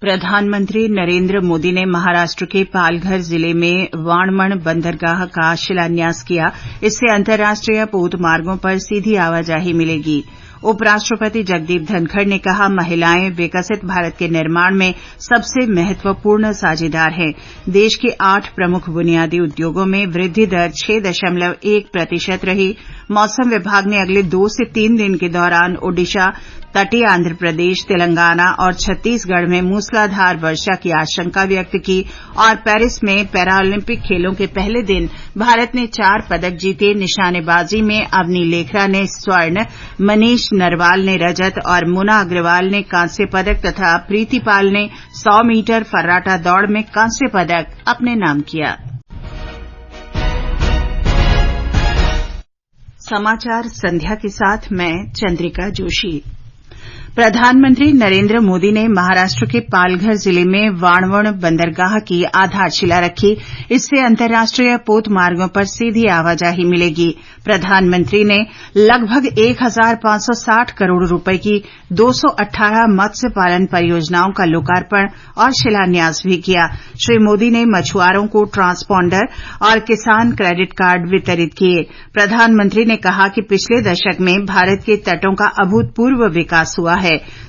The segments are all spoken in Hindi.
प्रधानमंत्री नरेंद्र मोदी ने महाराष्ट्र के पालघर जिले में वाणवण बंदरगाह का शिलान्यास किया। इससे अंतर्राष्ट्रीय पोत मार्गों पर सीधी आवाजाही मिलेगी। उपराष्ट्रपति जगदीप धनखड़ ने कहा, महिलाएं विकसित भारत के निर्माण में सबसे महत्वपूर्ण साझेदार हैं। देश के 8 प्रमुख बुनियादी उद्योगों में वृद्धि दर 6.1% रही। मौसम विभाग ने अगले 2 से 3 दिन के दौरान ओडिशा, तटीय आंध्र प्रदेश, तेलंगाना और छत्तीसगढ़ में मूसलाधार वर्षा की आशंका व्यक्त की। और पेरिस में पैरालंपिक खेलों के पहले दिन भारत ने 4 पदक जीते। निशानेबाजी में अवनी लेखरा ने स्वर्ण, मनीष नरवाल ने रजत और मुना अग्रवाल ने कांस्य पदक तथा प्रीति पाल ने 100 मीटर फर्राटा दौड़ में कांस्य पदक अपने नाम किया। समाचार संध्या के साथ मैं चंद्रिका जोशी। प्रधानमंत्री नरेंद्र मोदी ने महाराष्ट्र के पालघर जिले में वाणवण बंदरगाह की आधारशिला रखी। इससे अंतर्राष्ट्रीय पोत मार्गों पर सीधी आवाजाही मिलेगी। प्रधानमंत्री ने लगभग 1,560 करोड़ रुपए की 218 मत्स्य पालन परियोजनाओं का लोकार्पण और शिलान्यास भी किया। श्री मोदी ने मछुआरों को ट्रांसपॉन्डर और किसान क्रेडिट कार्ड वितरित किए। प्रधानमंत्री ने कहा कि पिछले दशक में भारत के तटों का अभूतपूर्व विकास हुआ है।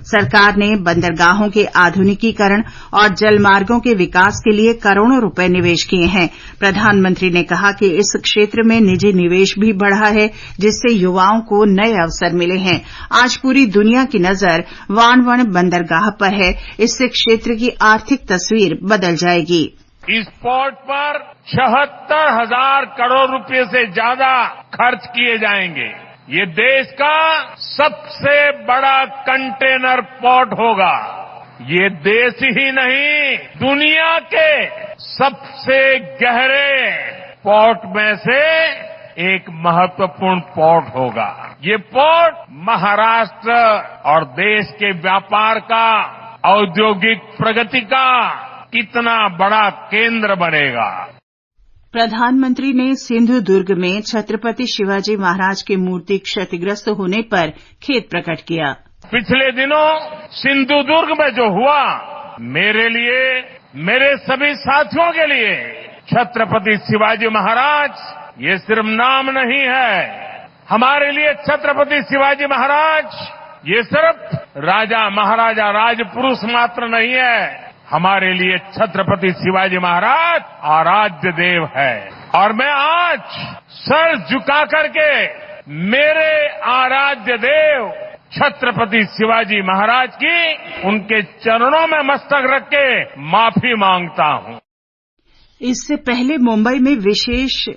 सरकार ने बंदरगाहों के आधुनिकीकरण और जलमार्गों के विकास के लिए करोड़ों रुपए निवेश किए हैं। प्रधानमंत्री ने कहा कि इस क्षेत्र में निजी निवेश भी बढ़ा है, जिससे युवाओं को नए अवसर मिले हैं। आज पूरी दुनिया की नजर वाणवण बंदरगाह पर है। इससे क्षेत्र की आर्थिक तस्वीर बदल जाएगी। इस पोर्ट पर 76,000 करोड़ रुपए से ज्यादा खर्च किए जाएंगे। ये देश का सबसे बड़ा कंटेनर पोर्ट होगा। ये देश ही नहीं, दुनिया के सबसे गहरे पोर्ट में से एक महत्वपूर्ण पोर्ट होगा। ये पोर्ट महाराष्ट्र और देश के व्यापार का, औद्योगिक प्रगति का कितना बड़ा केंद्र बनेगा। प्रधानमंत्री ने सिंधुदुर्ग में छत्रपति शिवाजी महाराज की मूर्ति क्षतिग्रस्त होने पर खेद प्रकट किया। पिछले दिनों सिंधुदुर्ग में जो हुआ, मेरे लिए, मेरे सभी साथियों के लिए छत्रपति शिवाजी महाराज ये सिर्फ नाम नहीं है। हमारे लिए छत्रपति शिवाजी महाराज ये सिर्फ राजा महाराजा राजपुरुष मात्र नहीं है। हमारे लिए छत्रपति शिवाजी महाराज आराध्य देव है। और मैं आज सर झुका करके मेरे आराध्य देव छत्रपति शिवाजी महाराज की उनके चरणों में मस्तक रख के माफी मांगता हूं। इससे पहले मुंबई में विशेष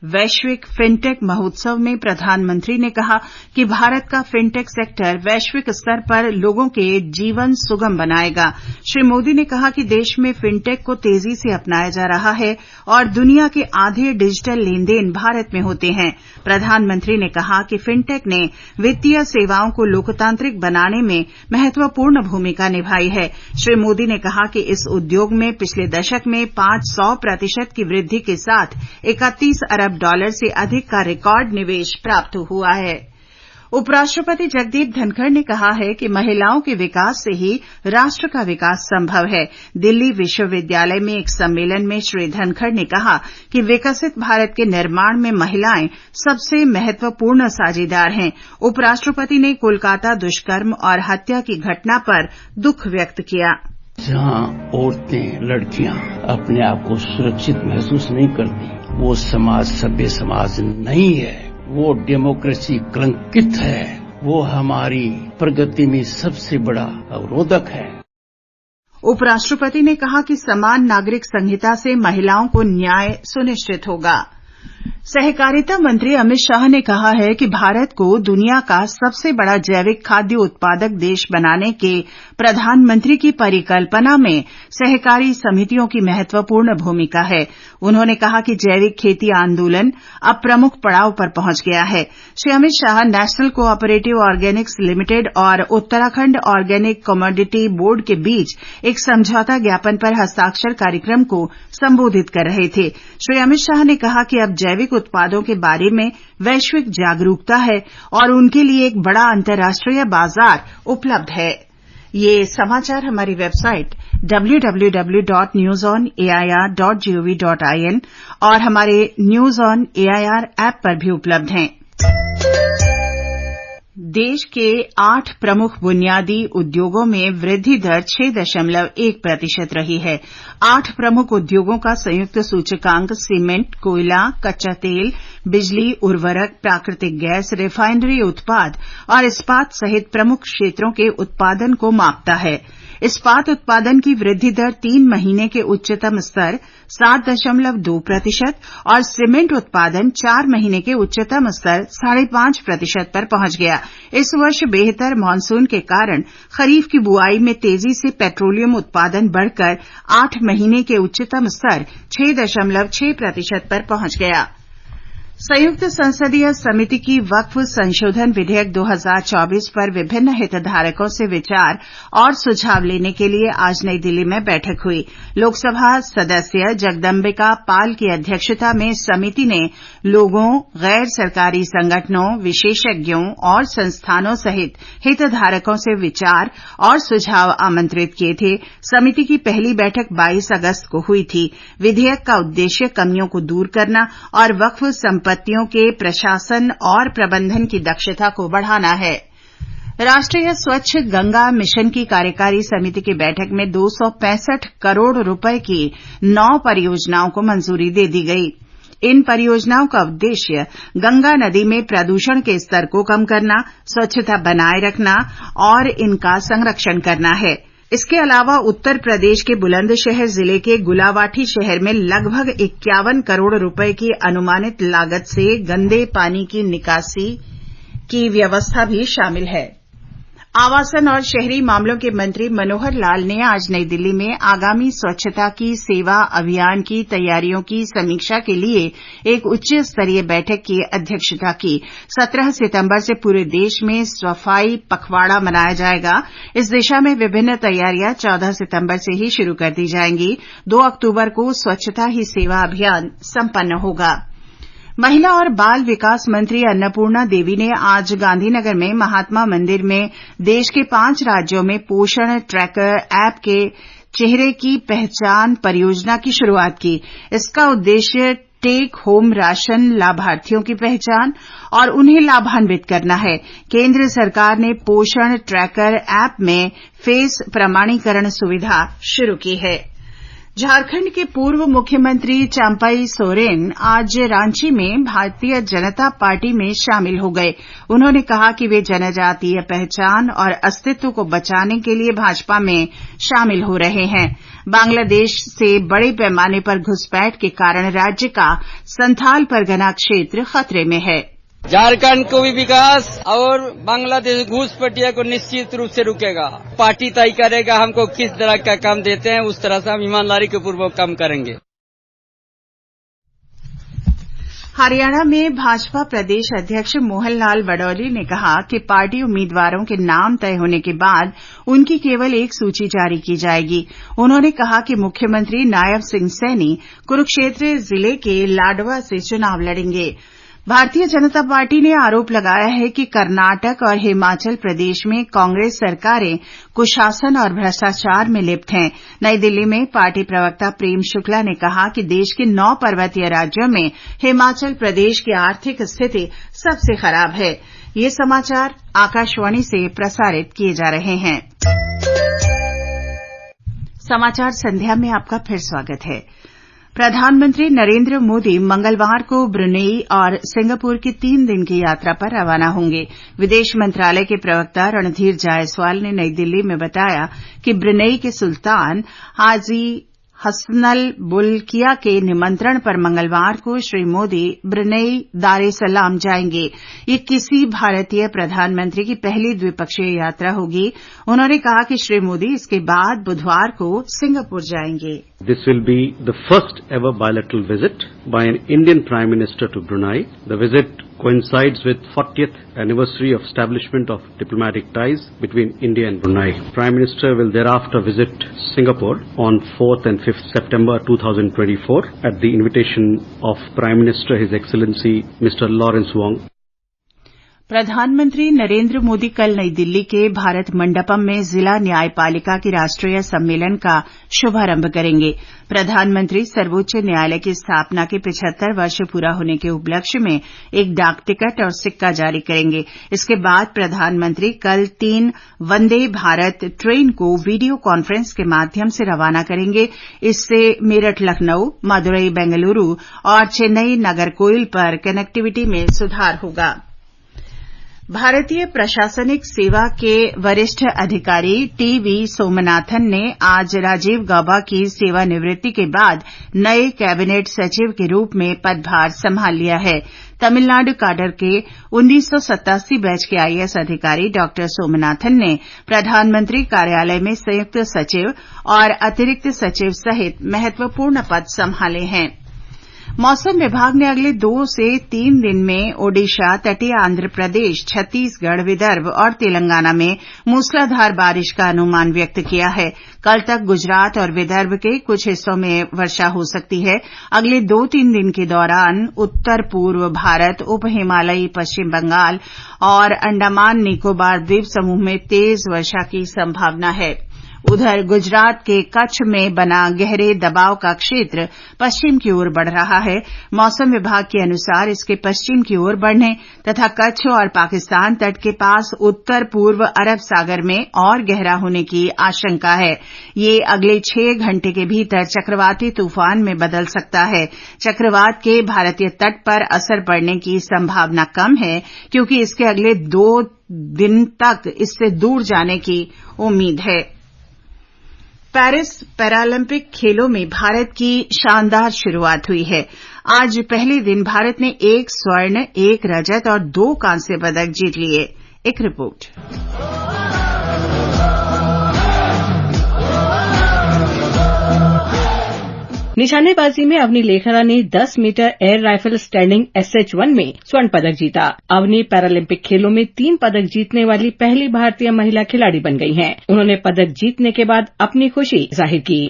वैश्विक फिनटेक महोत्सव में प्रधानमंत्री ने कहा कि भारत का फिनटेक सेक्टर वैश्विक स्तर पर लोगों के जीवन सुगम बनाएगा। श्री मोदी ने कहा कि देश में फिनटेक को तेजी से अपनाया जा रहा है और दुनिया के आधे डिजिटल लेनदेन भारत में होते हैं। प्रधानमंत्री ने कहा कि फिनटेक ने वित्तीय सेवाओं को लोकतांत्रिक बनाने में महत्वपूर्ण भूमिका निभाई है। श्री मोदी ने कहा कि इस उद्योग में पिछले दशक में 500% की वृद्धि के साथ 31 अरब डॉलर से अधिक का रिकॉर्ड निवेश प्राप्त हुआ है। उपराष्ट्रपति जगदीप धनखड़ ने कहा है कि महिलाओं के विकास से ही राष्ट्र का विकास संभव है। दिल्ली विश्वविद्यालय में एक सम्मेलन में श्री धनखड़ ने कहा कि विकसित भारत के निर्माण में महिलाएं सबसे महत्वपूर्ण साझेदार हैं। उपराष्ट्रपति ने कोलकाता दुष्कर्म और हत्या की घटना पर दुख व्यक्त किया। जहां औरतें, लड़कियां अपने आप को सुरक्षित महसूस नहीं करती, वो समाज सभ्य समाज नहीं है। वो डेमोक्रेसी कलंकित है। वो हमारी प्रगति में सबसे बड़ा अवरोधक है। उपराष्ट्रपति ने कहा कि समान नागरिक संहिता से महिलाओं को न्याय सुनिश्चित होगा। सहकारिता मंत्री अमित शाह ने कहा है कि भारत को दुनिया का सबसे बड़ा जैविक खाद्य उत्पादक देश बनाने के प्रधानमंत्री की परिकल्पना में सहकारी समितियों की महत्वपूर्ण भूमिका है। उन्होंने कहा कि जैविक खेती आंदोलन अब प्रमुख पड़ाव पर पहुंच गया है। Shri Amit Shah national cooperative Organics limited और उत्तराखंड ऑर्गेनिक कमोडिटी बोर्ड के बीच एक समझौता ज्ञापन पर हस्ताक्षर कार्यक्रम को संबोधित कर रहे थे। श्री अमित शाह ने कहा कि अब जैविक उत्पादों के बारे में वैश्विक जागरूकता है और उनके लिए एक बड़ा अंतर्राष्ट्रीय बाजार उपलब्ध है। ये समाचार हमारी वेबसाइट www.newsonair.gov.in और हमारे न्यूज ऑन एआईआर ऐप पर भी उपलब्ध हैं। देश के 8 प्रमुख बुनियादी उद्योगों में वृद्धि दर 6.1% रही है। 8 प्रमुख उद्योगों का संयुक्त सूचकांक सीमेंट, कोयला, कच्चा तेल, बिजली, उर्वरक, प्राकृतिक गैस, रिफाइनरी उत्पाद और इस्पात सहित प्रमुख क्षेत्रों के उत्पादन को मापता है। इस्पात उत्पादन की वृद्धि दर 3 महीने के उच्चतम स्तर 7.2% और सीमेंट उत्पादन 4 महीने के उच्चतम स्तर 5.5% पर पहुंच गया। इस वर्ष बेहतर मानसून के कारण खरीफ की बुआई में तेजी से पेट्रोलियम उत्पादन बढ़कर 8 महीने के उच्चतम स्तर 6.6% पर पहुंच गया। संयुक्त संसदीय समिति की वक्फ संशोधन विधेयक 2024 पर विभिन्न हितधारकों से विचार और सुझाव लेने के लिए आज नई दिल्ली में बैठक हुई। लोकसभा सदस्य जगदम्बिका पाल की अध्यक्षता में समिति ने लोगों, गैर सरकारी संगठनों, विशेषज्ञों और संस्थानों सहित हितधारकों से विचार और सुझाव आमंत्रित किए थे। समिति की पहली बैठक 22 अगस्त को हुई थी। विधेयक का उद्देश्य कमियों को दूर करना और वक्फ संपत्तियों के प्रशासन और प्रबंधन की दक्षता को बढ़ाना है। राष्ट्रीय स्वच्छ गंगा मिशन की कार्यकारी समिति की बैठक में 265 करोड़ रुपए की 9 परियोजनाओं को मंजूरी दे दी गई। इन परियोजनाओं का उद्देश्य गंगा नदी में प्रदूषण के स्तर को कम करना, स्वच्छता बनाए रखना और इनका संरक्षण करना है। इसके अलावा उत्तर प्रदेश के बुलंदशहर जिले के गुलावाटी शहर में लगभग 51 करोड़ रुपए की अनुमानित लागत से गंदे पानी की निकासी की व्यवस्था भी शामिल है। आवासन और शहरी मामलों के मंत्री मनोहर लाल ने आज नई दिल्ली में आगामी स्वच्छता की सेवा अभियान की तैयारियों की समीक्षा के लिए एक उच्च स्तरीय बैठक की अध्यक्षता की। 17 सितंबर से पूरे देश में सफाई पखवाड़ा मनाया जाएगा। इस दिशा में विभिन्न तैयारियां 14 सितंबर से ही शुरू कर दी जाएंगी। 2 अक्टूबर को स्वच्छता ही सेवा अभियान संपन्न होगा। महिला और बाल विकास मंत्री अन्नपूर्णा देवी ने आज गांधीनगर में महात्मा मंदिर में देश के 5 राज्यों में पोषण ट्रैकर ऐप के चेहरे की पहचान परियोजना की शुरूआत की। इसका उद्देश्य टेक होम राशन लाभार्थियों की पहचान और उन्हें लाभान्वित करना है। केंद्र सरकार ने पोषण ट्रैकर ऐप में फेस प्रमाणीकरण सुविधा शुरू की है। झारखंड के पूर्व मुख्यमंत्री चंपई सोरेन आज रांची में भारतीय जनता पार्टी में शामिल हो गए। उन्होंने कहा कि वे जनजातीय पहचान और अस्तित्व को बचाने के लिए भाजपा में शामिल हो रहे हैं। बांग्लादेश से बड़े पैमाने पर घुसपैठ के कारण राज्य का संथाल परगना क्षेत्र खतरे में है। झारखंड को भी विकास और बांग्लादेश घुसपैठिया को निश्चित रूप से रुकेगा। पार्टी तय करेगा हमको किस तरह का काम देते हैं, उस तरह से हम ईमानदारी के पूर्वक काम करेंगे। हरियाणा में भाजपा प्रदेश अध्यक्ष मोहन लाल वडौली ने कहा कि पार्टी उम्मीदवारों के नाम तय होने के बाद उनकी केवल एक सूची जारी की जाएगी। उन्होंने कहा कि मुख्यमंत्री नायब सिंह सैनी कुरुक्षेत्र जिले के लाडवा से चुनाव लड़ेंगे। भारतीय जनता पार्टी ने आरोप लगाया है कि कर्नाटक और हिमाचल प्रदेश में कांग्रेस सरकारें कुशासन और भ्रष्टाचार में लिप्त हैं। नई दिल्ली में पार्टी प्रवक्ता प्रेम शुक्ला ने कहा कि देश के 9 पर्वतीय राज्यों में हिमाचल प्रदेश की आर्थिक स्थिति सबसे खराब है। ये समाचार आकाशवाणी से प्रसारित किए जा रहे हैं। समाचार संध्या में आपका फिर स्वागत है। प्रधानमंत्री नरेंद्र मोदी मंगलवार को ब्रुनेई और सिंगापुर की 3 दिन की यात्रा पर रवाना होंगे। विदेश मंत्रालय के प्रवक्ता रणधीर जायसवाल ने नई दिल्ली में बताया कि ब्रुनेई के सुल्तान हाजी हसनल बुल्किया के निमंत्रण पर मंगलवार को श्री मोदी ब्रुनेई दार-ए-सलाम जाएंगे। ये किसी भारतीय प्रधानमंत्री की पहली द्विपक्षीय यात्रा होगी। उन्होंने कहा कि श्री मोदी इसके बाद बुधवार को सिंगापुर जाएंगे। This will be the first ever bilateral visit by an Indian Prime Minister to Brunei. The visit coincides with 40th anniversary of establishment of diplomatic ties between India and Brunei. Prime Minister will thereafter visit Singapore on 4th and 5th September 2024 at the invitation of Prime Minister His Excellency Mr. Lawrence Wong. प्रधानमंत्री नरेंद्र मोदी कल नई दिल्ली के भारत मंडपम में जिला न्यायपालिका के राष्ट्रीय सम्मेलन का शुभारंभ करेंगे। प्रधानमंत्री सर्वोच्च न्यायालय की स्थापना के 75 वर्ष पूरा होने के उपलक्ष्य में एक डाक टिकट और सिक्का जारी करेंगे। इसके बाद प्रधानमंत्री कल 3 वंदे भारत ट्रेन को वीडियो कॉन्फ्रेंस के माध्यम से रवाना करेंगे। इससे मेरठ लखनऊ, मदुरई बेंगलुरू और चेन्नई नागरकोइल पर कनेक्टिविटी में सुधार होगा। भारतीय प्रशासनिक सेवा के वरिष्ठ अधिकारी टीवी सोमनाथन ने आज राजीव गौबा की सेवानिवृत्ति के बाद नए कैबिनेट सचिव के रूप में पदभार संभाल लिया है। तमिलनाडु काडर के 1987 बैच के आईएएस अधिकारी डॉ सोमनाथन ने प्रधानमंत्री कार्यालय में संयुक्त सचिव और अतिरिक्त सचिव सहित महत्वपूर्ण पद संभाले हैं। मौसम विभाग ने अगले 2 से 3 दिन में ओडिशा, तटीय आंध्र प्रदेश, छत्तीसगढ़, विदर्भ और तेलंगाना में मूसलाधार बारिश का अनुमान व्यक्त किया है। कल तक गुजरात और विदर्भ के कुछ हिस्सों में वर्षा हो सकती है। अगले 2-3 दिन के दौरान उत्तर पूर्व भारत, उप हिमालयी पश्चिम बंगाल और अंडमान निकोबार द्वीप समूह में तेज वर्षा की संभावना है। उधर गुजरात के कच्छ में बना गहरे दबाव का क्षेत्र पश्चिम की ओर बढ़ रहा है। मौसम विभाग के अनुसार इसके पश्चिम की ओर बढ़ने तथा कच्छ और पाकिस्तान तट के पास उत्तर पूर्व अरब सागर में और गहरा होने की आशंका है। ये अगले 6 घंटे के भीतर चक्रवाती तूफान में बदल सकता है। चक्रवात के भारतीय तट पर असर पड़ने की संभावना कम है, क्योंकि इसके अगले 2 दिन तक इससे दूर जाने की उम्मीद है। पेरिस पैरालंपिक खेलों में भारत की शानदार शुरुआत हुई है। आज पहले दिन भारत ने 1 स्वर्ण, 1 रजत और 2 कांस्य पदक जीत लिए। एक रिपोर्ट। निशानेबाजी में अवनी लेखरा ने 10 metre air rifle standing SH1 में स्वर्ण पदक जीता। अवनी पैरालंपिक खेलों में 3 पदक जीतने वाली पहली भारतीय महिला खिलाड़ी बन गई हैं। उन्होंने पदक जीतने के बाद अपनी खुशी जाहिर की।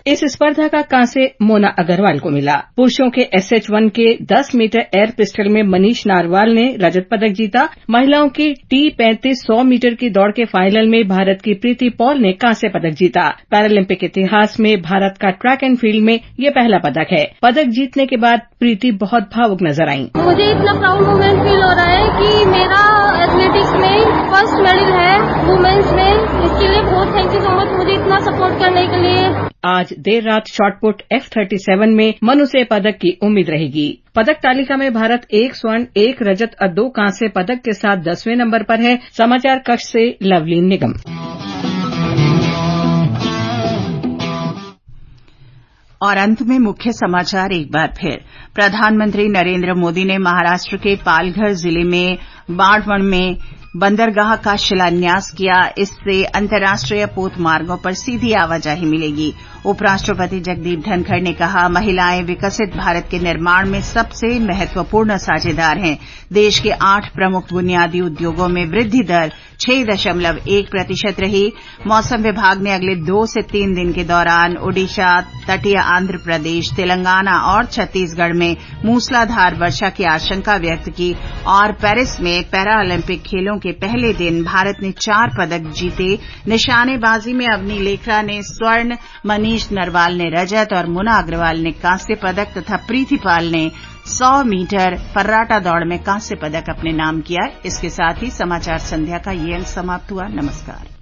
इस स्पर्धा का कांस्य मोना अग्रवाल को मिला। पुरुषों के SH1 के 10 मीटर एयर पिस्टल में मनीष नारवाल ने रजत पदक जीता। महिलाओं की T35 100 मीटर की दौड़ के फाइनल में भारत की प्रीति पॉल ने कांस्य पदक जीता। पैरालंपिक इतिहास में भारत का ट्रैक एंड फील्ड में ये पहला पदक है। पदक जीतने के बाद प्रीति बहुत भावुक नजर आईं। मुझे इतना प्राउड मोमेंट फील हो रहा है कि मेरा एथलेटिक्स में फर्स्ट मेडल है वुमेन्स में। इसके लिए बहुत थैंक यू सो मच, मुझे इतना सपोर्ट करने के लिए। आज देर रात शॉटपुट F37 में मनु से पदक की उम्मीद रहेगी। पदक तालिका में भारत 1 स्वर्ण, 1 रजत और 2 कांस्य पदक के साथ 10वें नंबर पर है। समाचार कक्ष से लवलीन निगम। और अंत में मुख्य समाचार एक बार फिर। प्रधानमंत्री नरेंद्र मोदी ने महाराष्ट्र के पालघर जिले में बाड़वन में बंदरगाह का शिलान्यास किया। इससे अंतर्राष्ट्रीय पोत मार्गों पर सीधी आवाजाही मिलेगी। उपराष्ट्रपति जगदीप धनखड़ ने कहा, महिलाएं विकसित भारत के निर्माण में सबसे महत्वपूर्ण साझेदार हैं। देश के 8 प्रमुख बुनियादी उद्योगों में वृद्धि दर 6.1% रही। मौसम विभाग ने अगले 2 से 3 दिन के दौरान ओडिशा, तटीय आंध्र प्रदेश, तेलंगाना और छत्तीसगढ़ में मूसलाधार वर्षा की आशंका व्यक्त की। और पेरिस में पैरालंपिक खेलों के पहले दिन भारत ने 4 पदक जीते। निशानेबाजी में अवनी लेखरा ने स्वर्ण, मनीष नरवाल ने रजत और मोना अग्रवाल ने कांस्य पदक तथा प्रीति पाल ने 100 मीटर फर्राटा दौड़ में कांस्य पदक अपने नाम किया। इसके साथ ही समाचार संध्या का ये अंक समाप्त हुआ। नमस्कार।